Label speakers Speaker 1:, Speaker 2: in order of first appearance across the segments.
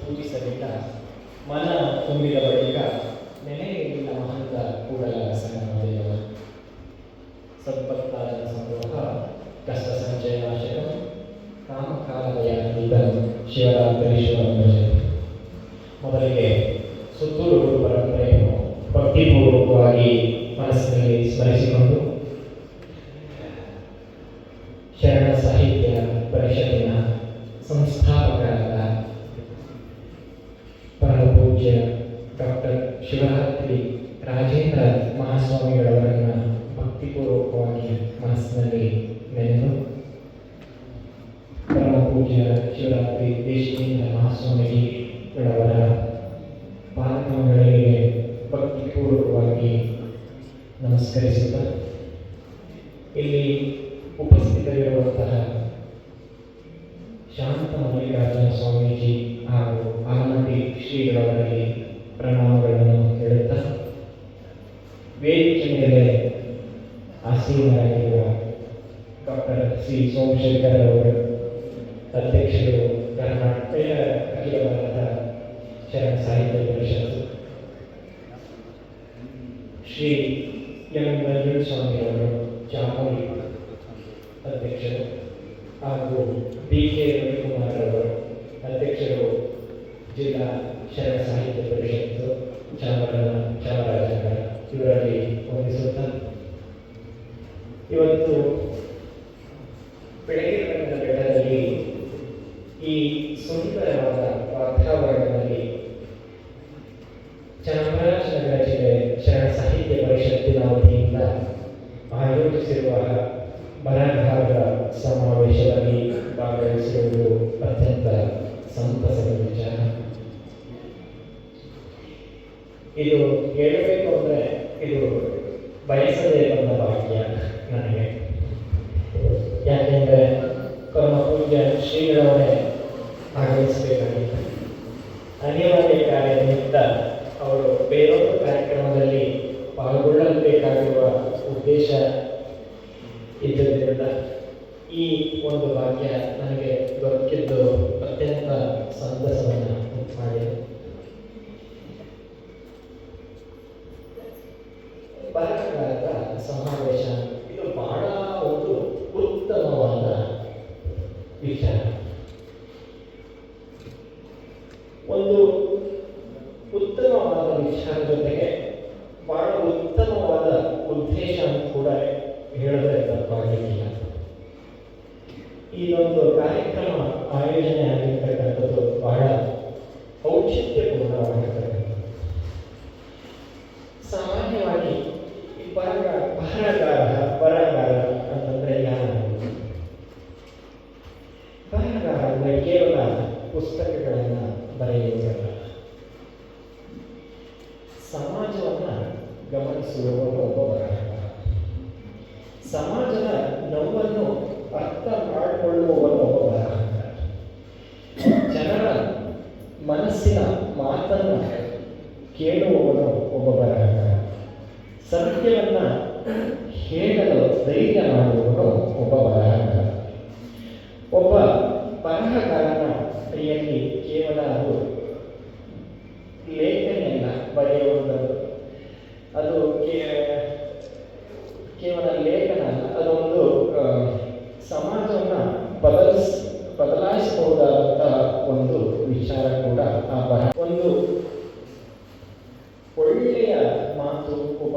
Speaker 1: ಪೂಜಿಸಲಿಲ್ಲ. ಮನ ತುಂಬಿದ ಬಳಿಕ ನೆನೆಯಿಲ್ಲ ಮಹಂತ ಕೂಡಲ ಸಂಗಮದೇವರು. ಸಂಪತ್ತಾದ ಸಂಗ್ರಹ ಕಷ್ಟ ಸಂಚಯನಾಶಕ ಕಾಮಕಾಲದಯಾತೀತಂ ಶಿವರಾತ್ರೀಶ್ವರ ಭಜನೆ. ಮೊದಲಿಗೆ ಸುತ್ತೂರು ಗುರು ಪರಂಪರೆಯನ್ನು ಭಕ್ತಿಪೂರ್ವಕವಾಗಿ ಮನಸ್ಸಿನಲ್ಲಿ ಸ್ಮರಿಸಿಕೊಂಡು ಶರಣ ಸಾಹಿತ್ಯ ಪರಿಷತ್ತಿನ ಸಂಸ್ಥಾಪಕರಾದ ಪರಮ ಪೂಜ್ಯ ಡಾಕ್ಟರ್ ಶಿವರಾತ್ರಿ ರಾಜೇಂದ್ರ ಮಹಾಸ್ವಾಮಿಗಳವರನ್ನು ಭಕ್ತಿಪೂರ್ವಕವಾಗಿ ಮನಸ್ಸಿನಲ್ಲಿ ನೆನೆದು ಪರಮ ಪೂಜ್ಯ ಶಿವರಾತ್ರಿ ದೇಶಿಕೇಂದ್ರ ಮಹಾಸ್ವಾಮೀಜಿಗಳವರ ಪಾದಕಮಲಗಳಿಗೆ ಭಕ್ತಿಪೂರ್ವಕವಾಗಿ ನಮಸ್ಕರಿಸುತ್ತ ಇಲ್ಲಿ ಉಪಸ್ಥಿತರಿರುವಂತಹ ಶಾಂತ ಮಲ್ಲಿಕಾರ್ಜುನ ಸ್ವಾಮೀಜಿ ಹಾಗೂ ಆಲಮಟ್ಟಿ ಶ್ರೀಗಳವರಲ್ಲಿ ಪ್ರಣಾಮಗಳನ್ನು ಹೇಳುತ್ತಾ, ವೇದಿಕೆ ಮೇಲೆ ಆಸೀನರಾಗಿರುವ ಡಾಕ್ಟರ್ ಸಿ ಸೋಮಶೇಖರ್ ಅವರು, ಅಧ್ಯಕ್ಷರು ಕರ್ನಾಟಕ ಅಖಿಲ ಭಾರತ ಶರಣ ಸಾಹಿತ್ಯ ಪರಿಷತ್ತು, ಶ್ರೀ ಎಂ ಸ್ವಾಮಿ ಅವರು ಚಾಮುಂಡಿ ಅಧ್ಯಕ್ಷರು, ಹಾಗೂ ಬಿ ಕೆ ರವಿಕುಮಾರ್ ಅವರು ಅಧ್ಯಕ್ಷರು ಜಿಲ್ಲಾ ಶರಣ ಸಾಹಿತ್ಯ ಪರಿಷತ್ತು ಚಾಮರಾಜನಗರ, ಇವರಲ್ಲಿ ವಂದಿಸುತ್ತಾ, ಇವತ್ತು ಬೆಳಗಿನ ಬೆಟ್ಟದಲ್ಲಿ ಈ ಸುಂದರವಾದ ವಾತಾವರಣದಲ್ಲಿ ಚಾಮರಾಜನಗರ ಜಿಲ್ಲೆ ಶರಣ ಸಾಹಿತ್ಯ ಪರಿಷತ್ತಿನ ವತಿಯಿಂದ ಆಯೋಜಿಸಿರುವ ಬರಗಾಲದ ಸಮಾವೇಶದಲ್ಲಿ ಭಾಗವಹಿಸಿರುವುದು ಅತ್ಯಂತ ಸಂತಸದ ವಿಚಾರ. ಇದು ಹೇಳಬೇಕು ಅಂದರೆ ಇದು ಬಯಸದೇ ಬಂದ ಭಾಗ್ಯ ನನಗೆ. ಯಾಕೆಂದರೆ ಪರಮ ಪೂಜ್ಯ ಶ್ರೀಗಳವರೇ ಆಗಮಿಸಬೇಕಾಗಿತ್ತು. ಅನಿವಾರ್ಯ ಕಾರ್ಯ ನಿಮಿತ್ತ ಅವರು ಬೇರೊಂದು ಕಾರ್ಯಕ್ರಮದಲ್ಲಿ ಪಾಲ್ಗೊಳ್ಳಬೇಕಾಗಿರುವ ಉದ್ದೇಶ ಇದ್ದರಿಂದ ಈ ಒಂದು ಭಾಗ್ಯ ನನಗೆ ದೊರಕಿದ್ದು ಅತ್ಯಂತ ಸಂತಸವನ್ನು ಮಾಡಿದೆ. ಬರಗಾಲದ ಸಮಾವೇಶ ಇದು ಬಹಳ ಒಂದು ಉತ್ತಮವಾದ ವಿಚಾರ. ಒಂದು ಉತ್ತಮವಾದ ವಿಚಾರ ಜೊತೆಗೆ ಬಹಳ ಉತ್ತಮವಾದ ಉದ್ದೇಶ ಕೂಡ ಹೇಳಿದ್ರೆ ತಪ್ಪಾಗಲಿಕ್ಕಿಲ್ಲ. ಇದೊಂದು ಕಾರ್ಯಕ್ರಮ ಆಯೋಜನೆ ಆಗಿರ್ತಕ್ಕಂಥದ್ದು ಬಹಳ ಔಚಿತ್ಯಪೂರ್ಣವಾಗಿರ್ತಕ್ಕಂಥದ್ದು. ಸಾಮಾನ್ಯವಾಗಿ ಈ ಬರಹಗಾರ ಅಂತಂದ್ರೆ ಯಾರು? ಬರಹಗಾರ ಅಂದರೆ ಕೇವಲ ಪುಸ್ತಕಗಳನ್ನು ಬರೆಯುವುದಲ್ಲ, ಸಮಾಜವನ್ನು ಗಮನಿಸುವವರು ಒಬ್ಬ ಬರಹಗಾರ. ಸಮಾಜದ ನೋವನ್ನು ಅರ್ಥ ಮಾಡಿಕೊಳ್ಳುವವರು ಒಬ್ಬ ಬರಹಗಾರ. ಜನರ ಮನಸ್ಸಿನ ಮಾತನ್ನು ಕೇಳುವವನು ಒಬ್ಬ ಬರಹಗಾರ. ಸತ್ಯವನ್ನ ಹೇಳಲು ಧೈರ್ಯ ಮಾಡುವವನು ಒಬ್ಬ ಬರಹಗಾರ. ಒಬ್ಬ ಬರಹಗಾರನ ಕೈಯಲ್ಲಿ ಕೇವಲ ಅದು ಲೇಖನಿಯನ್ನ ಬರೆಯುವುದನ್ನು, ಅದು ಕೇವಲ ಲೇಖನ ಅಲ್ಲ, ಅದೊಂದು ಸಮಾಜವನ್ನು ಬದಲಾಯಿಸಬಹುದಾದಂತಹ ಒಂದು ವಿಚಾರ ಕೂಡ ಆ ಬರಹ. ಒಂದು ಒಳ್ಳೆಯ ಮಾತು ಒಬ್ಬ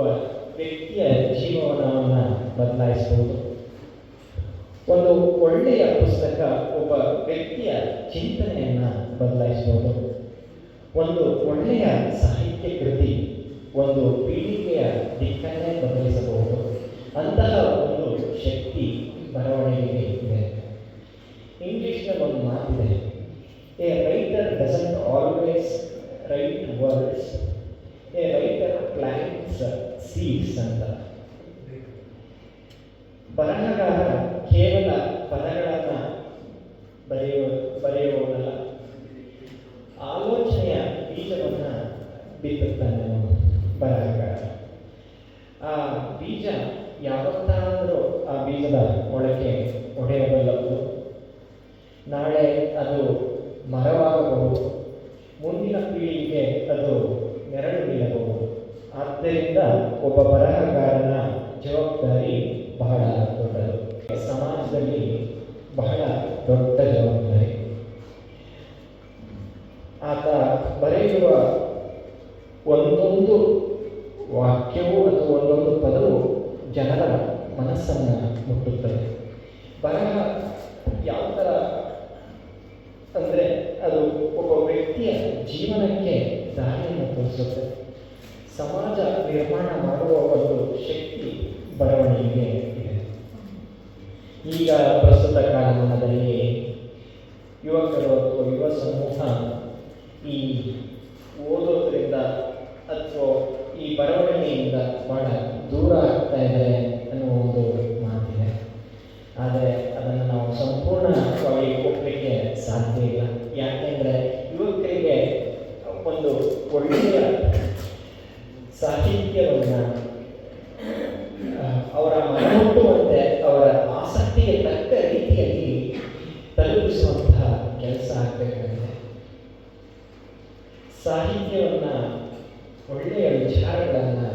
Speaker 1: ವ್ಯಕ್ತಿಯ ಜೀವನವನ್ನು ಬದಲಾಯಿಸಬಹುದು. ಒಂದು ಒಳ್ಳೆಯ ಪುಸ್ತಕ ಒಬ್ಬ ವ್ಯಕ್ತಿಯ ಚಿಂತನೆಯನ್ನು ಬದಲಾಯಿಸಬಹುದು. ಒಂದು ಒಳ್ಳೆಯ ಸಾಹಿತ್ಯ ಕೃತಿ ಒಂದು ಪೀಳಿಗೆಯ ದಿಕ್ಕನ್ನೇ ಬದಲಿಸಬಹುದು. ಅಂತಹ ಒಂದು ಶಕ್ತಿ ಬರವಣಿಗೆಗೆ ಇದೆ. ಇಂಗ್ಲಿಷ್ನಲ್ಲಿ ಒಂದು ಮಾತಿದೆ, A writer doesn't always right words, A writer plants seeds ಅಂತ. ಬರಹಗಾರ ಕೇವಲ ಪದಗಳನ್ನು ಬರೆಯುವುದಲ್ಲ, ಆಲೋಚನೆಯ ಬೀಜವನ್ನು ಬಿತ್ತುತ್ತಾನೆ ಬರಹಗಾರ. ಆ ಬೀಜ ಯಾವತ್ತಾದರೂ ಆ ಬೀಜದ ಮೊಳಕೆ ಒಡೆಯಬಲ್ಲದು. ನಾಳೆ ಅದು ಮರವಾಗಬಹುದು, ಒಬ್ಬ ಬರಹಗಾರನ ಜವಾಬ್ದಾರಿ ಬಹಳ ದೊಡ್ಡದು. ಸಮಾಜದಲ್ಲಿ ಬಹಳ ದೊಡ್ಡ ಜವಾಬ್ದಾರಿ. ಆತ ಬರೆಯುವ ಒಂದೊಂದು ವಾಕ್ಯವೂ ಅಥವಾ ಒಂದೊಂದು ಪದವು ಜನರ ಮನಸ್ಸನ್ನು ಮುಟ್ಟುತ್ತದೆ. ಬರಹ ಯಾವ ಥರ ಅಂದರೆ ಅದು ಒಬ್ಬ ವ್ಯಕ್ತಿಯ ಜೀವನಕ್ಕೆ ದಾರಿಯನ್ನು ತೋರಿಸುತ್ತೆ. ಸಮಾಜ ನಿರ್ಮಾಣ ಮಾಡುವ ಒಂದು ಶಕ್ತಿ ಬರವಣಿಗೆಗೆ ಇದೆ. ಈಗ ಪ್ರಸ್ತುತ ಕಾಲಮಾನದಲ್ಲಿ ಯುವಕರು ಅಥವಾ ಯುವ ಸಮೂಹ ಈ ಓದೋದ್ರಿಂದ ಅಥವಾ ಈ ಬರವಣಿಗೆಯಿಂದ ಬಹಳ ದೂರ ಆಗ್ತಾ ಇದೆ ಅನ್ನುವ ಒಂದು ಮಾತಿದೆ. ಆದರೆ ಅದನ್ನು ನಾವು ಸಂಪೂರ್ಣವಾಗಿ ಒಪ್ಪಲಿಕ್ಕೆ ಸಾಧ್ಯ ಇಲ್ಲ. ಯಾಕೆಂದರೆ ಯುವಕರಿಗೆ ಒಂದು ಒಳ್ಳೆಯ ಸಾಹಿತ್ಯವನ್ನು ಅವರ ಮನಮುಟ್ಟುವಂತೆ ಅವರ ಆಸಕ್ತಿಗೆ ತಕ್ಕ ರೀತಿಯಲ್ಲಿ ತಲುಪಿಸುವಂತಹ ಕೆಲಸ ಆಗಬೇಕಾಗಿದೆ. ಸಾಹಿತ್ಯವನ್ನು ಒಳ್ಳೆಯ ವಿಚಾರಗಳನ್ನು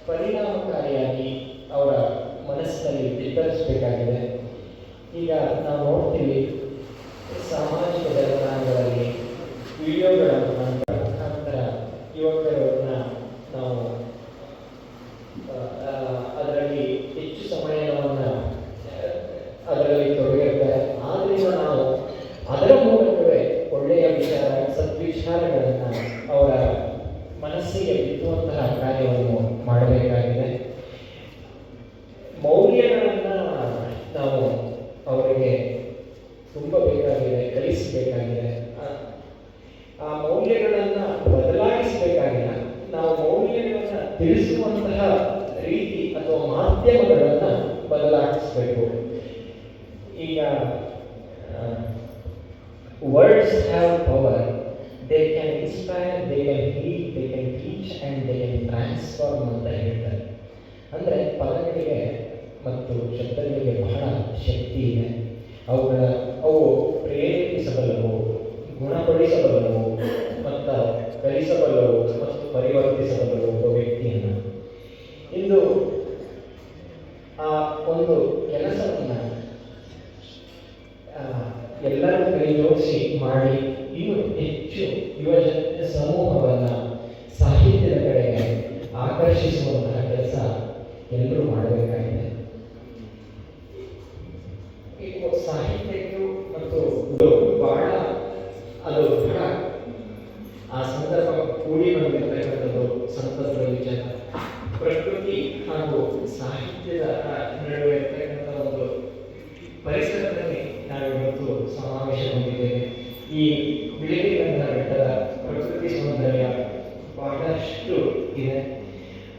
Speaker 1: ಪರಿಣಾಮಕಾರಿಯಾಗಿ ಅವರ ಮನಸ್ಸಿನಲ್ಲಿ ಬಿತ್ತರಿಸಬೇಕಾಗಿದೆ. ಈಗ ನಾವು ನೋಡ್ತೀವಿ ಸಾಮಾಜಿಕ ಜಾಲತಾಣಗಳಲ್ಲಿ ವಿಡಿಯೋಗಳ ಮುಖಾಂತರ ಯುವಕರನ್ನ ನಾವು ಅದರಲ್ಲಿ ಹೆಚ್ಚು ಸಮಯವನ್ನು ಅದರಲ್ಲಿ ತೊಡಗಿರ್ತಾರೆ. ಆದ್ದರಿಂದ ನಾವು ಅದರ ಮೂಲಕವೇ ಒಳ್ಳೆಯ ವಿಚಾರ ಸದ್ವಿಚಾರಗಳನ್ನು ಅವರ ಮನಸ್ಸಿಗೆ ಬಿತ್ತುವಂತಹ ಕಾರ್ಯವನ್ನು ಮಾಡಬೇಕಾಗಿದೆ. ಮೌಲ್ಯಗಳನ್ನು ನಾವು ಅವರಿಗೆ ತುಂಬಬೇಕಾಗಿದೆ, ಕಲಿಸಬೇಕಾಗಿದೆ. ಆ ಮೌಲ್ಯಗಳನ್ನು ಬದಲಾಯಿಸಬೇಕಾಗಿಲ್ಲ. ನಾವು ಮೌಲ್ಯಗಳನ್ನು ತಿಳಿಸುವಂತಹ ರೀತಿ ಅಥವಾ ಮಾಧ್ಯಮಗಳನ್ನು ಬದಲಾಯಿಸಬೇಕು. ಈಗ words have power. They can inspire, they can heal, they can teach and they can transform ಅಂತ ಹೇಳ್ತಾರೆ. ಅಂದರೆ ಪದಗಳಿಗೆ ಮತ್ತು ಶಬ್ದಗಳಿಗೆ ಬಹಳ ಶಕ್ತಿ ಇದೆ. ಅವು ಪ್ರೇರೇಪಿಸಬಲ್ಲವು, ಗುಣಪಡಿಸಬಲ್ಲವು ಮತ್ತು ಕಲಿಸಬಲ್ಲವು ಮತ್ತು ಪರಿವರ್ತಿಸಬಲ್ಲವು ಒಬ್ಬ ವ್ಯಕ್ತಿಯನ್ನು. ಇಂದು ಆ ಒಂದು ಕೆಲಸವನ್ನು ಎಲ್ಲರೂ ಕೈ ಜೋಡಿಸಿ ಮಾಡಿ ಇನ್ನೂ ಹೆಚ್ಚು ಯುವಜನ ಸಮೂಹವನ್ನು ಸಾಹಿತ್ಯದ ಕಡೆಗೆ ಆಕರ್ಷಿಸುವಂತಹ ಕೆಲಸ ಎಲ್ಲರೂ ಮಾಡಬೇಕಾಗಿದೆ. ಸಾಹಿತ್ಯಕ್ಕೂ ಮತ್ತು ಬಹಳ ಅದು ಬಹಳ ಆ ಸಂದರ್ಭ ಕೂಡಿ ಬಂದಿರತಕ್ಕಂಥದ್ದು ಸಂತಸದ ವಿಚಾರ. ಪ್ರಕೃತಿ ಹಾಗೂ ಸಾಹಿತ್ಯದ ನಡುವೆ ಇರ್ತಕ್ಕಂಥ ಒಂದು ಪರಿಸರದಲ್ಲಿ ನಾವಿವತ್ತು ಸಮಾವೇಶಗೊಂಡಿದ್ದೇವೆ. ಈ ಬಿಳಿಗಿರಿರಂಗನ ಬೆಟ್ಟದ ಪ್ರಕೃತಿ ಸೌಂದರ್ಯ ಬಹಳಷ್ಟು ಇದೆ.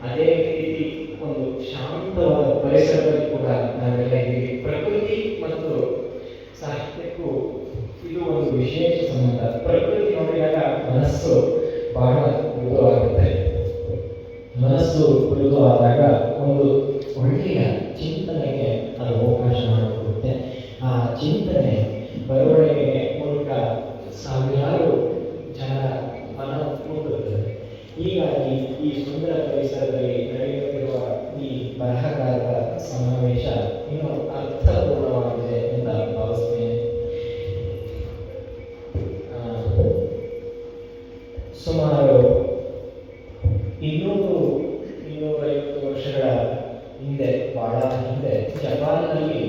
Speaker 1: ಅದೇ ರೀತಿ ಒಂದು ಶಾಂತವಾದ ಪರಿಸರದಲ್ಲಿ ಕೂಡ ನಾವೆಲ್ಲ ಇದ್ದೀವಿ. ಪ್ರಕೃತಿ ಮತ್ತು ಸಾಹಿತ್ಯಕ್ಕೂ ಇದು ಒಂದು ವಿಶೇಷ ಸಂಬಂಧ. ಪ್ರಕೃತಿ ನೋಡಿದಾಗ ಮನಸ್ಸು ಬಹಳ ಮೃದುವಾಗುತ್ತೆ. ಮನಸ್ಸು ಮೃದುವಾದಾಗ ಒಂದು ಒಳ್ಳೆಯ ಚಿಂತನೆಗೆ ಅದು ಅವಕಾಶ ಮಾಡಿಕೊಡುತ್ತೆ. ಆ ಚಿಂತನೆ ಬರವಣಿಗೆ ಮೂಲಕ ಸಾವಿರಾರು ಜನರ ಮನ ಮುಟ್ಟುತ್ತದೆ. ಹೀಗಾಗಿ ಈ ಸುಂದರ ಪರಿಸರದಲ್ಲಿ ನಡೆಯುತ್ತಿರುವ ಈ ಬರಹಗಾರರ ಸಮಾವೇಶ ಇನ್ನೂ ಅರ್ಥಪೂರ್ಣವಾಗಿದೆ ಅಂತ ಭಾವಿಸ್ತೇನೆ. ಸುಮಾರು 200-250 ವರ್ಷಗಳ ಹಿಂದೆ, ಬಹಳ ಹಿಂದೆ, ಜಪಾನ್ನಲ್ಲಿ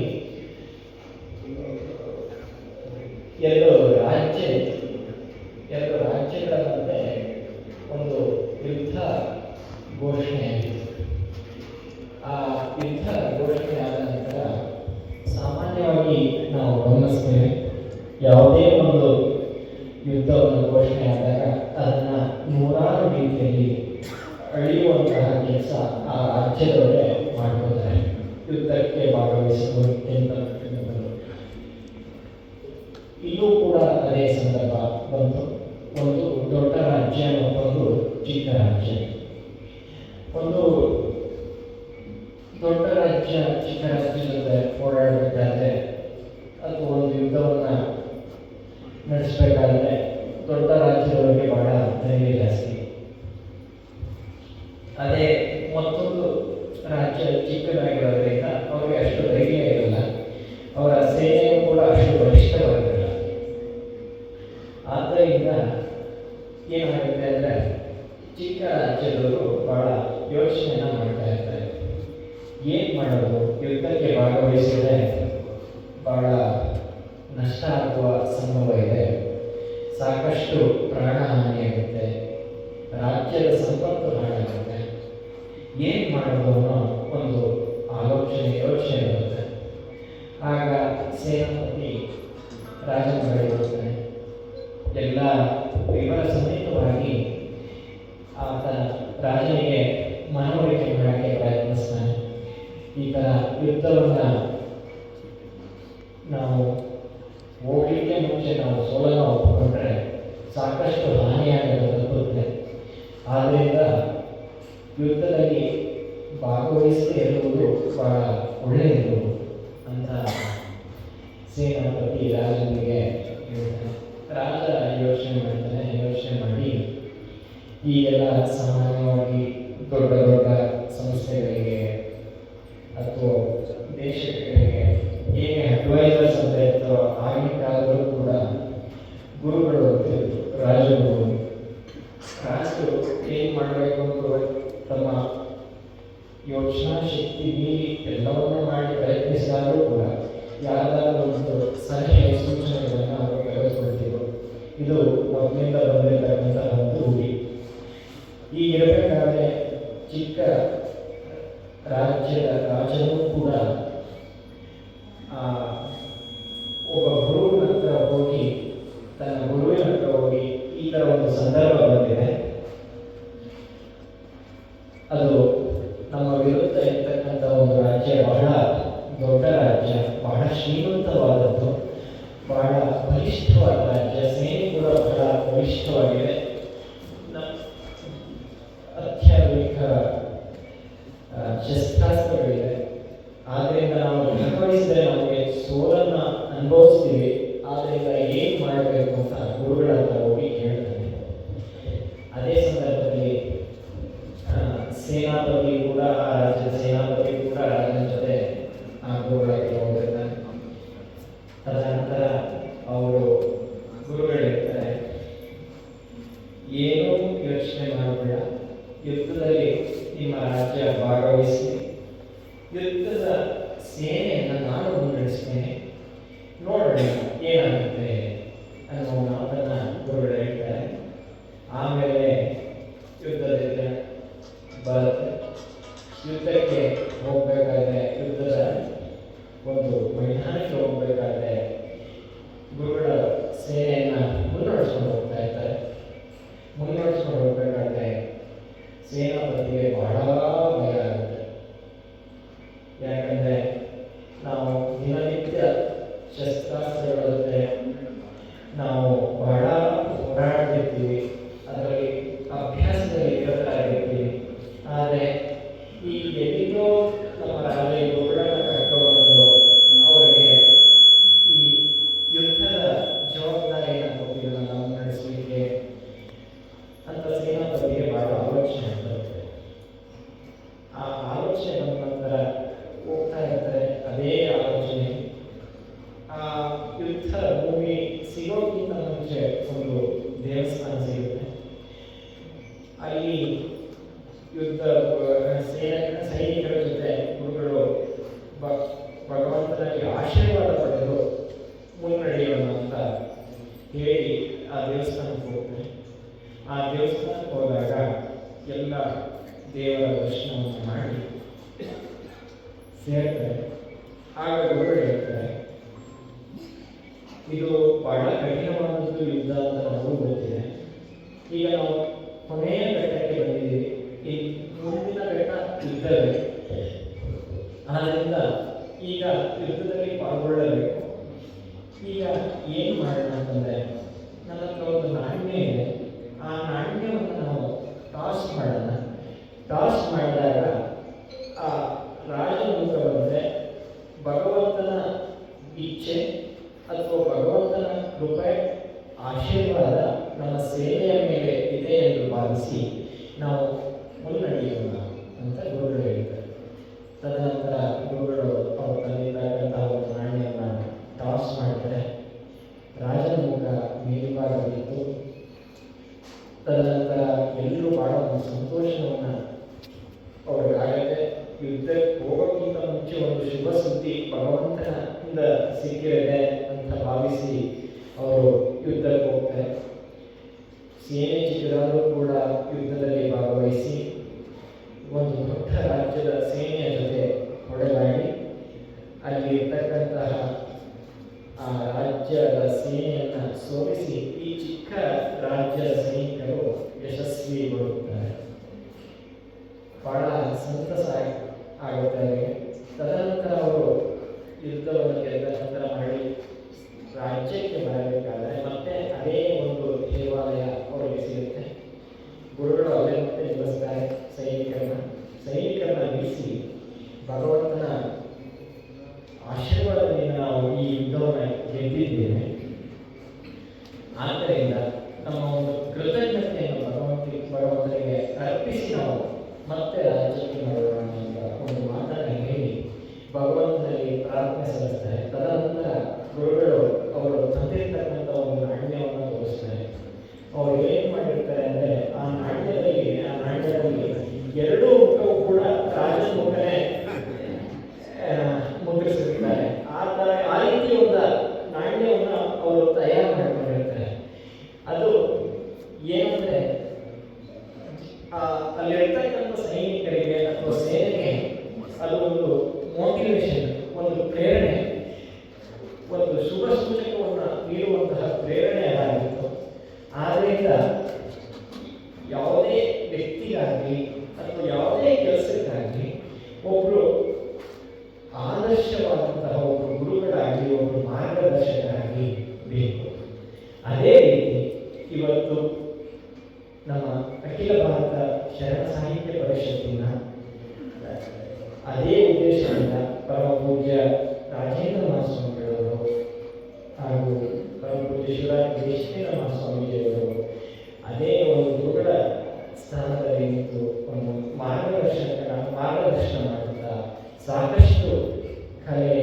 Speaker 1: ಎರಡು ರಾಜ್ಯಗಳ ಮಧ್ಯೆ ಒಂದು ಯುದ್ಧ ಘೋಷಣೆಯಾಗಿತ್ತು. ಆ ಯುದ್ಧ ಘೋಷಣೆ ಆದ ನಂತರ ಸಾಮಾನ್ಯವಾಗಿ ನಾವು ಗಮನಿಸ್ತೇವೆ, ಯಾವುದೇ ಒಂದು ಯುದ್ಧವನ್ನು ಘೋಷಣೆ ಆದಾಗ ಅದನ್ನು ನೂರಾರು ರೀತಿಯಲ್ಲಿ ಅಳೆಯುವಂತಹ ಕೆಲಸ ಆ ರಾಜ್ಯದವರೇ ಮಾಡ್ಕೋತಾರೆ. ಯುದ್ಧಕ್ಕೆ ಭಾಗವಹಿಸುವುದು ಇಲ್ಲೂ ಕೂಡ ಅದೇ ಸಂದರ್ಭ ಬಂತು. ಒಂದು ದೊಡ್ಡ ರಾಜ್ಯ ಮತ್ತೊಂದು ಚಿಕ್ಕ ರಾಜ್ಯ. ಒಂದು ದೊಡ್ಡ ರಾಜ್ಯ ಚಿಕ್ಕ ರಾಜ್ಯದ ಜೊತೆ ಹೋರಾಡಬೇಕಾದ್ರೆ ಅಥವಾ ಒಂದು ಯುದ್ಧವನ್ನು ನಡೆಸಬೇಕಾದ್ರೆ ದೊಡ್ಡ ರಾಜ್ಯದವರಿಗೆ ಬಹಳ ಧೈರ್ಯ ಜಾಸ್ತಿ. ಅದೇ ರಾಜ್ಯ ಚಿಕ್ಕದಾಗಿರೋದ್ರಿಂದ ಅವರಿಗೆ ಅಷ್ಟು ಧೈರ್ಯ ಇರಲ್ಲ, ಅವರ ಸೇನೆಯೂ ಕೂಡ ಅಷ್ಟು ಬಲಿಷ್ಠವಾಗಿರಲ್ಲ. ಆದ್ದರಿಂದ ಏನಾಗುತ್ತೆ ಅಂದರೆ ಚಿಕ್ಕ ರಾಜ್ಯದವರು ಬಹಳ ಯೋಚನೆಯನ್ನು ಮಾಡ್ತಾ ಇರ್ತಾರೆ. ಏನು ಮಾಡೋದು, ಯುದ್ಧಕ್ಕೆ ಭಾಗವಹಿಸಿದರೆ ಬಹಳ ನಷ್ಟ ಆಗುವ ಸಂಭವ ಇದೆ, ಸಾಕಷ್ಟು ಪ್ರಾಣ ಹಾನಿಯಾಗುತ್ತೆ, ರಾಜ್ಯದ ಸಂಪತ್ತು ಹಾಳಾಗುತ್ತೆ, ಏನು ಮಾಡೋದು ಅನ್ನೋ ಒಂದು ಯೋಚನೆ ಬರುತ್ತೆ. ಆಗ ಸೇನಾಪತಿ ರಾಜನ ಬಳಿ ಹೋಗ್ತಾನೆ. ಎಲ್ಲ ವಿವರ ಸಮೇತವಾಗಿ ಆತ ರಾಜನಿಗೆ ಮನವರಿಕೆ ಮಾಡೋಕ್ಕೆ ಪ್ರಯತ್ನಿಸ್ತಾನೆ. ಈ ಥರ ಯುದ್ಧವನ್ನು ನಾವು ಹೋಗಲಿಕ್ಕೆ ಮುಂಚೆ ನಾವು ಸೋಲನ್ನು ಒಪ್ಪಿಕೊಂಡ್ರೆ ಸಾಕಷ್ಟು ಹಾನಿಯಾಗಲು ತಪ್ಪುತ್ತೆ. ಆದ್ದರಿಂದ ಯುದ್ಧದಲ್ಲಿ ಭಾಗವಹಿಸದೇ ಇರುವುದು ಬಹಳ ಒಳ್ಳೆಯದು ಅಂತ ಸೇನಾಪತಿ ರಾಜನಿಗೆ ಹೇಳ್ತಾನೆ. ರಾಜ ಯೋಚನೆ ಮಾಡಿ ಈಗೆಲ್ಲ ಸಾಮಾನ್ಯವಾಗಿ ದೊಡ್ಡ ದೊಡ್ಡ ಸಂಸ್ಥೆಗಳಿಗೆ ಅಥವಾ ದೇಶಗಳಿಗೆ ಹೇಗೆ ಅಡ್ವೈಸರ್ಸ್ ಅಂತ ಇರ್ತಾರೋ ಆಗಿನ ಕಾಲದಲ್ಲೂ ಕೂಡ ಗುರುಗಳು ಅಂತಿದ್ರು, ರಾಜರು ಏನು ಮಾಡಬೇಕು ಅಂತ ತಮ್ಮ ಯೋಚನಾ ಶಕ್ತಿ ಮೀರಿ ಎಲ್ಲವನ್ನೂ ಮಾಡಿ ಪ್ರಯತ್ನಿಸಿದಾಗಲೂ ಕೂಡ ಯಾವ್ದಾದ್ರು ಒಂದು ಸಲಹೆ ಸೂಚನೆಗಳನ್ನು ಅವರು ತೆಗೆದುಕೊಳ್ತಿದ್ರು. ಇದು ಮೊದಲಿಂದ ಬಂದಿರತಕ್ಕಂಥ ಒಂದು ರೂಢಿ. ಈಗಿರಬೇಕಾದ್ರೆ ಚಿಕ್ಕ ರಾಜ್ಯದ ರಾಜನೂ ಕೂಡ ಒಬ್ಬ ಗುರುವಿನ ಹತ್ರ ಹೋಗಿ ತನ್ನ ಗುರುವಿನ ಹತ್ರ ಹೋಗಿ ಈ ಥರ ಒಂದು ಸಂದರ್ಭ ಬಂದಿದೆ, ಅದು ನಮ್ಮ ವಿರುದ್ಧ ಇರ್ತಕ್ಕಂಥ ಒಂದು ರಾಜ್ಯ ಬಹಳ ದೊಡ್ಡ ರಾಜ್ಯ, ಬಹಳ ಶ್ರೀಮಂತವಾದದ್ದು, ಬಹಳ ಬಲಿಷ್ಠವಾದ ರಾಜ್ಯ, ಸೇನೆ ಕೂಡ ಬಹಳ ಬಲಿಷ್ಠವಾಗಿದೆ, ಅತ್ಯಾಧುನಿಕ ಶಸ್ತ್ರಾಸ್ತ್ರಗಳಿದೆ. ಆದ್ದರಿಂದ ನಾವು ಭಾಗವಹಿಸಿದರೆ ನಮಗೆ ಸೋಲನ್ನು ಅನುಭವಿಸ್ತೀವಿ. ಆದ್ದರಿಂದ ಏನು ಮಾಡಬೇಕು ಅಂತ ಗುರುಗಳ ಹತ್ರ ಹೋಗಿ ಕೇಳ್ತಾನೆ. ಅದೇ ಸಂದರ್ಭದಲ್ಲಿ ಸೇನಾಪತಿ ಕೂಡ ರಾಜನ ಜೊತೆ ಗುರುಗಳ ಹತ್ರ ಹೋಗಿರ್ತಾನೆ. ತದನಂತರ ಅವರು ಗುರುಗಳು ಹೇಳ್ತಾರೆ, ಏನೂ ಯೋಚನೆ ಮಾಡಬೇಡ, ಯುದ್ಧದಲ್ಲಿ ನಿಮ್ಮ ರಾಜ್ಯ ಭಾಗವಹಿಸಿ, ಯುದ್ಧದ ಸೇನೆಯನ್ನು ನಾನು ಮುನ್ನಡೆಸ್ತೇನೆ, ನೋಡೋಣ ಏನಾಗುತ್ತೆ ಅನ್ನೋ ಮಾತನ್ನು ಗುರುಗಳು ಹೇಳ್ತಾರೆ. ಆಮೇಲೆ ಯುದ್ಧದಿಂದ ಬರುತ್ತೆ. ಯುದ್ಧಕ್ಕೆ ಹೋಗಬೇಕಾದ್ರೆ, ಯುದ್ಧದ ಒಂದು ಮೈದಾನಕ್ಕೆ ಹೋಗಬೇಕಾದ್ರೆ ಗುರುಗಳ ಸೇನೆಯನ್ನು ಮುನ್ನಡೆಸ್ಕೊಂಡು ಹೋಗ್ಬೇಕಾದ್ರೆ ಸೇನಾಪತಿಗೆ ಬಹಳ ಭಯ ಆಗುತ್ತೆ. ಯಾಕಂದರೆ ನಾವು ದಿನನಿತ್ಯ ಶಸ್ತ್ರಾಸ್ತ್ರಗಳ ಜೊತೆ ನಾವು ಬಹಳ ಹೋರಾಡ್ತಿರ್ತೀವಿ, ಅದರಲ್ಲಿ ಅಭ್ಯಾಸದಲ್ಲಿ ಇರಬೇಕಾಗಿರ್ತೀವಿ. ಆದರೆ ಈ ಎಲ್ಲಿಗೋ ನಮ್ಮ ರಾಜ ಗುರುಗಳನ್ನ ಕರ್ಕೊಂಡು ಅವರಿಗೆ ಈ ಯುದ್ಧದ ಜವಾಬ್ದಾರಿಯನ್ನು ಕೊಟ್ಟಿಲ್ಲ ನಾವು ನಡೆಸಲಿಕ್ಕೆ ಅಂತ ಸೇನಾಪತಿಗೆ ಬಹಳ ಆಲೋಚನೆ ಬರುತ್ತೆ. ಆ ಆಲೋಚನೆ ಬಂದ ನಂತರ ಹೋಗ್ತಾ ಇರ್ತಾರೆ. ಅದೇ ಆಲೋಚನೆ ಆ ಯುದ್ಧ ಭೂಮಿ ಸಿಗೋಕ್ಕಿಂತ ಮುಂಚೆ ಒಂದು ದೇವಸ್ಥಾನ ಸಿಗುತ್ತೆ. ಅಲ್ಲಿ ಯುದ್ಧ ಸೈನಿಕರ ಜೊತೆ ಗುರುಗಳು ಭಗವಂತನಿಗೆ ಆಶೀರ್ವಾದ ಪಡೆದು ಮುನ್ನಡೆಯೋಣ ಅಂತ ಹೇಳಿ ಆ ದೇವಸ್ಥಾನಕ್ಕೆ ಹೋಗ್ತಾರೆ. ಆ ದೇವಸ್ಥಾನಕ್ಕೆ ಹೋದಾಗ ಎಲ್ಲ ದೇವರ ದರ್ಶನವನ್ನು ಮಾಡಿ ಸೇರ್ತಾರೆ. ಆಗ ಗುರುಗಳು ಹೇಳ್ತಾರೆ, ಇದು ಬಹಳ ಕಠಿಣವಾದದ್ದು ಯುದ್ಧ ಅಂತ ನಮಗೂ ಗೊತ್ತಿದೆ. ಈಗ ನಾವು ಕೊನೆಯ ಘಟ್ಟಕ್ಕೆ ಬಂದಿದ್ದೀವಿ. ಈ ಮುಂದಿನ ಘಟ್ಟ ಯುದ್ಧವೇ. ಆದ್ದರಿಂದ ಈಗ ಯುದ್ಧದಲ್ಲಿ ಪಾಲ್ಗೊಳ್ಳಬೇಕು. ಈಗ ಏನು ಮಾಡೋಣ ಅಂತಂದರೆ, ನನ್ನ ಹತ್ರ ಒಂದು ನಾಣ್ಯ ಇದೆ. ಆ ನಾಣ್ಯವನ್ನು ನಾವು ಟಾಸ್ ಮಾಡೋಣ. ಟಾಸ್ ಮಾಡಿದಾಗ ಆ ರಾಜಮುಖ ಬಂದರೆ ಭಗವಂತನ ಇಚ್ಛೆ ಅಥವಾ ಭಗವಂತನ ಕೃಪೆ ಆಶೀರ್ವಾದ ನಮ್ಮ ಸೇನೆಯ ಮೇಲೆ ಇದೆ ಎಂದು ಭಾವಿಸಿ ರಂಗ ಮೇಲ್ಭಾಗವಿತ್ತು. ತದನಂತರ ಎಲ್ಲರೂ ಬಹಳ ಒಂದು ಸಂತೋಷವನ್ನು ಅವ್ರಿಗಾಗತ್ತೆ. ಯುದ್ಧಕ್ಕೆ ಹೋಗೋಕ್ಕಿಂತ ಮುಂಚೆ ಒಂದು ಶುಭ ಸುದ್ದಿ ಭಗವಂತನಿಂದ ಸಿಕ್ಕಿರದೆ ಅಂತ ಭಾವಿಸಿ ಅವರು ಯುದ್ಧಕ್ಕೆ ಹೋಗ್ತಾರೆ. ಸೇನೆ ಚಿಕ್ಕದಾದರೂ ಕೂಡ ಯುದ್ಧದಲ್ಲಿ ಭಾಗವಹಿಸಿ ಒಂದು ದೊಡ್ಡ ರಾಜ್ಯದ ಸೇನೆಯ ಜೊತೆ ಹೊಡೆದಾಡಿ ಅಲ್ಲಿ ಇರ್ತಕ್ಕಂತಹ ಆ ರಾಜ್ಯದ ಸೇನೆಯನ್ನು ಸೋಲಿಸಿ ಈ ಚಿಕ್ಕ ರಾಜ್ಯದ ಸೈನಿಕರು ಯಶಸ್ವಿಗೊಳ್ಳುತ್ತಾರೆ. ಬಹಳ ಸಂತಸ ಆಗುತ್ತಾರೆ. ತದನಂತರ ಅವರು ಯುದ್ಧವನ್ನು ಗೆದ್ದ ನಂತರ ಮಾಡಿ ರಾಜ್ಯಕ್ಕೆ ಬರಬೇಕಾದರೆ ಮತ್ತೆ ಅದೇ ಒಂದು ದೇವಾಲಯ ಅವರಿಗೆ ಸಿಗುತ್ತೆ. ಗುರುಗಳು ಅಲ್ಲೇ ಮತ್ತೆ ನಿಲ್ಲಿಸ್ತಾರೆ ಸೈನಿಕರನ್ನ ನಿಲ್ಲಿಸಿ ಭಗವಂತನ ಆಶೀರ್ವಾದದಿಂದ ನಾವು ಈ ಯುದ್ಧವನ್ನು ಗೆದ್ದಿದ್ದೇವೆ. ಆದ್ದರಿಂದ ನಮ್ಮ ಒಂದು ಕೃತಜ್ಞತೆಯನ್ನು ಭಗವಂತನಿಗೆ ಅರ್ಪಿಸಿ ನಾವು ಮತ್ತೆ ರಾಜ್ಯಕ್ಕೆ ಮಾಡೋಣ ಅಂತ ಒಂದು ಮಾತನ್ನು ಹೇಳಿ ಭಗವಂತನಲ್ಲಿ ಪ್ರಾರ್ಥನೆ ಸಲ್ಲಿಸ್ತಾರೆ. ತದನಂತರ ಗುರುಗಳು ಅವರು ತಂದಿರ್ತಕ್ಕಂಥ ಒಂದು ನಾಣ್ಯವನ್ನು ತೋರಿಸ್ತಾರೆ. ಅವರು ಏನು ಮಾಡಿರ್ತಾರೆ ಅಂದರೆ ಆ ನಾಣ್ಯದಲ್ಲಿ ಎರಡೂ ಮುಖವು ಕೂಡ ರಾಜನ ಮುಖನೇ ಮುದ್ರಿಸಿರ್ತಾರೆ. ಆ ರೀತಿ ಒಂದು ನಾಣ್ಯವನ್ನು ಅವರು ತಯಾರು ಮಾಡಿಕೊಂಡಿರ್ತಾರೆ. ಅದು ಏನಂದ್ರೆ ಅಲ್ಲಿರ್ತಕ್ಕಂಥ ಸೈನಿಕರಿಗೆ ಅಥವಾ ಸೇನೆಗೆ ಅದು ಒಂದು ಮೋಟಿವೇಶನ್, ಒಂದು ಪ್ರೇರಣೆ, ಒಂದು ಶುಭ ಸೂಚಕವನ್ನು ನೀಡುವಂತಹ ಪ್ರೇರಣೆ ಅದಾಗಿತ್ತು. ಆದ್ದರಿಂದ ಯಾವುದೇ ವ್ಯಕ್ತಿಗಾಗಲಿ ಅಥವಾ ಯಾವುದೇ ಕೆಲಸಕ್ಕಾಗಲಿ ಒಬ್ಬರು ಆದರ್ಶವಾದಂತಹ ಒಬ್ಬರು ಗುರುಗಳಾಗಲಿ ಒಬ್ಬರು ಮಾರ್ಗದರ್ಶಕರಾಗಿ ಬೇಕು. ಅದೇ ರೀತಿ ಇವತ್ತು ನಮ್ಮ ಅಖಿಲ ಭಾರತ ಶರಣ ಸಾಹಿತ್ಯ ಪರಿಷತ್ತಿನ ಅದೇ ಉದ್ದೇಶದಿಂದ ಪರಮ ಪೂಜ್ಯ ರಾಜೇಂದ್ರ ಮಹಾಸ್ವಾಮಿಗಳವರು ಹಾಗೂ ಪರಮ ಪೂಜ್ಯ ಶಿವರಾಜ ದೇಶಿಕೇಂದ್ರ ಮಹಾಸ್ವಾಮೀಜಿಯವರು ಅದೇ ಒಂದು ಗುರುಗಳ ಸ್ಥಾನದಲ್ಲಿ ನಿಂತು ಒಂದು ಮಾರ್ಗದರ್ಶನ ಮಾಡುತ್ತಾ ಸಾಕಷ್ಟು ಕಲೆ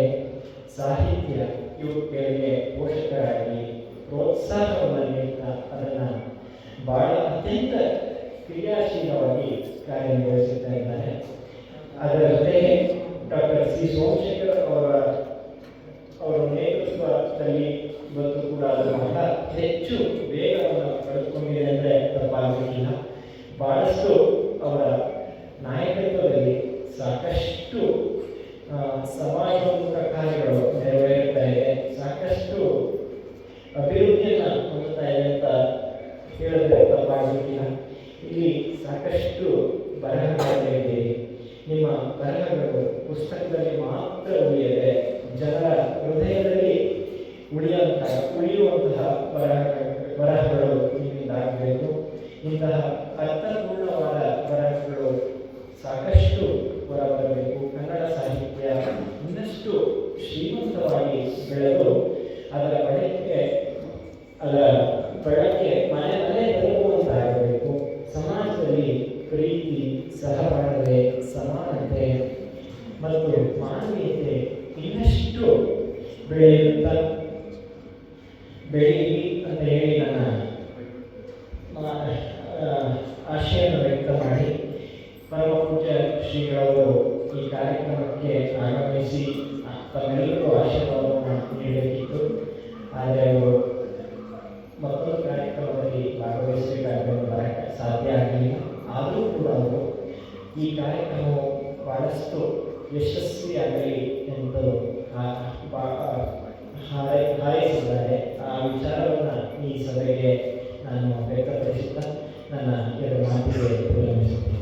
Speaker 1: ಸಾಹಿತ್ಯ ಇವುಗಳಿಗೆ ಪೋಷಕರಾಗಿ ಪ್ರೋತ್ಸಾಹವನ್ನು ನೀಡುತ್ತಾ ಅದನ್ನು ಬಹಳ ಅತ್ಯಂತ ಕ್ರಿಯಾಶೀಲವಾಗಿ ಕಾರ್ಯನಿರ್ವಹಿಸುತ್ತಾ ಇದ್ದಾರೆ. ಅದರ ಜೊತೆಗೆ ಡಾಕ್ಟರ್ ಸಿ ಸೋಮಶೇಖರ್ ಅವರ ನೇತೃತ್ವದಲ್ಲಿ ಇವತ್ತು ಕೂಡ ಅದು ಬಹಳ ಹೆಚ್ಚು ವೇಗವನ್ನು ಪಡೆದುಕೊಂಡಿದೆ ಅಂದರೆ ತಪ್ಪಾಗಲಿಲ್ಲ. ಬಹಳಷ್ಟು ಅವರ ನಾಯಕತ್ವದಲ್ಲಿ ಸಾಕಷ್ಟು ಸಮಾಜೋನ್ಮುಖ ಕಾರ್ಯಗಳು ನೆರವೇರುತ್ತಾ ಇದೆ, ಸಾಕಷ್ಟು ಅಭಿವೃದ್ಧಿಯನ್ನು ಹೊಂದುತ್ತಾ ಇದೆ ಅಂತ ಹೇಳಿದ್ರೆ ತಪ್ಪಾಗಲಿಕ್ಕಿಲ್ಲ. ಇಲ್ಲಿ ಸಾಕಷ್ಟು ಬರಹಗಳಿದೆ. ನಿಮ್ಮ ಬರಹಗಳು ಪುಸ್ತಕದಲ್ಲಿ ಮಾತ್ರ ಉಳಿಯದೆ ಜನರ ಹೃದಯದಲ್ಲಿ ಉಳಿಯುವಂತಹ ಬರಹಗಳು ನಿಮ್ಮಿಂದಾಗಬೇಕು. ಇಂತಹ ಅರ್ಥಪೂರ್ಣವಾದ ಬರಹಗಳು ಸಾಕಷ್ಟು ಹೊರಬರಬೇಕು. ಕನ್ನಡ ಸಾಹಿತ್ಯ ಇನ್ನಷ್ಟು ಶ್ರೀಮಂತವಾಗಿ ಬೆಳೆದು ಅದರ ಬಳಕೆ ಮನೆ ಮನೆ ತಲುಪುವಂತಾಗಬೇಕು. ಸಮಾಜದಲ್ಲಿ ಪ್ರೀತಿ, ಸಹಬಾಳ್ವೆ, ಸಮಾನತೆ ಮತ್ತು ಮಾನವೀಯತೆ ಇನ್ನಷ್ಟು ಬೆಳೀಲಿ ಅಂತ ಹೇಳಿ ನನ್ನ ಆಶಯವನ್ನು ವ್ಯಕ್ತ ಮಾಡಿ ಪರಮ ಪೂಜ್ಯ ಶ್ರೀಗಳವರು ಈ ಕಾರ್ಯಕ್ರಮಕ್ಕೆ ಆಗಮಿಸಿ ತಮ್ಮೆಲ್ಲರಿಗೂ ಆಶೀರ್ವಾದವನ್ನು ನೀಡಬೇಕಿತ್ತು. ಆದರೆ ಅವರು ಮತ್ತೊಂದು ಕಾರ್ಯಕ್ರಮದಲ್ಲಿ ಭಾಗವಹಿಸಬೇಕಾಗಿ ಬರಕ್ಕೆ ಸಾಧ್ಯ ಆಗಲಿಲ್ಲ. ಆದರೂ ಕೂಡ ಅವರು ಈ ಕಾರ್ಯಕ್ರಮವು ಬಹಳಷ್ಟು ಯಶಸ್ವಿಯಾಗಲಿ ಎಂದು ಹಾರೈಸಿದ್ದಾರೆ. ಆ ವಿಚಾರವನ್ನು ಈ ಸಭೆಗೆ ನಾನು ವ್ಯಕ್ತಪಡಿಸುತ್ತಾ ನನ್ನ ಎರಡು ಮಾತಿಗೆ ವಿರಮಿಸುತ್ತೇನೆ.